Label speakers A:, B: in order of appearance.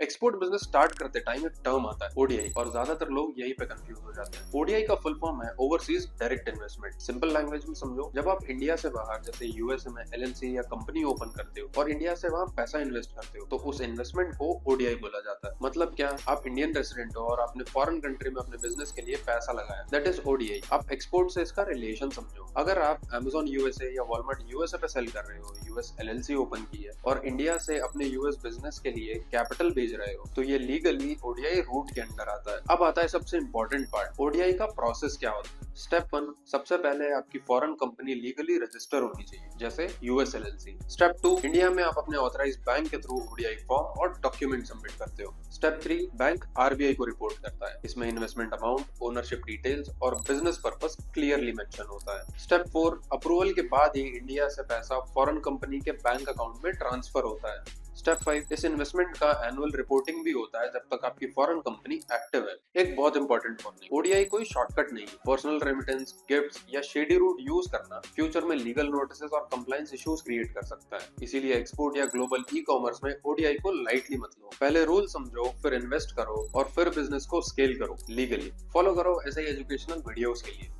A: Export business start करते time एक term आता है ओडीआई, और ज्यादातर लोग यही पे कंफ्यूज हो जाते हैं। ओडीआई का फुल फॉर्म है overseas direct investment. Simple language में समझो, जब आप इंडिया से बाहर जैसे यूएसए में एलएलसी या कंपनी ओपन करते हो और इंडिया से वहां पैसा इन्वेस्ट करते हो तो उस इन्वेस्टमेंट को ओडीआई बोला जाता है। मतलब क्या, आप इंडियन रेसिडेंट हो और आपने फॉरेन कंट्री में अपने बिजनेस के लिए पैसा लगाया, दैट इज ओडीआई। आप एक्सपोर्ट से इसका रिलेशन समझो। अगर आप अमेजोन यूएसए या वॉलमार्ट यूएसए पे सेल कर रहे हो, यूएस एलएलसी ओपन की है और इंडिया से अपने यूएस बिजनेस के लिए कैपिटल भेज रहे हो, तो ये लीगली ओडीआई रूट के अंडर आता है। अब आता है सबसे इंपॉर्टेंट पार्ट, ओडीआई का प्रोसेस क्या होता है। स्टेप 1, सबसे पहले आपकी फॉरेन कंपनी लीगली रजिस्टर होनी चाहिए, जैसे यूएस एलएलसी। स्टेप 2, इंडिया में आप अपने ऑथराइज्ड बैंक के थ्रू ओडीआई फॉर्म और डॉक्यूमेंट सबमिट करते हो। स्टेप 3, बैंक आरबीआई को रिपोर्ट करता है। इसमें इन्वेस्टमेंट अमाउंट, ओनरशिप डिटेल्स और बिजनेस पर्पस क्लियरली मेंशन होता है। स्टेप 4, अप्रूवल के बाद ही इंडिया से पैसा फॉरेन कंपनी के बैंक अकाउंट में ट्रांसफर होता है। स्टेप 5, इस इन्वेस्टमेंट का एनुअल रिपोर्टिंग भी होता है जब तक आपकी फॉरेन कंपनी एक्टिव है। एक बहुत इंपॉर्टेंट वार्निंग, ओडीआई कोई शॉर्टकट नहीं है। पर्सनल रेमिटेंस, गिफ्ट्स या शेडी रूट यूज करना फ्यूचर में लीगल नोटिस और कंप्लायंस इश्यूज क्रिएट कर सकता है। इसीलिए एक्सपोर्ट या ग्लोबल ई कॉमर्स में ओडीआई को लाइटली मत लो। पहले रूल समझो, फिर इन्वेस्ट करो और फिर बिजनेस को स्केल करो लीगली। फॉलो करो ऐसे ही एजुकेशनल वीडियोस के लिए।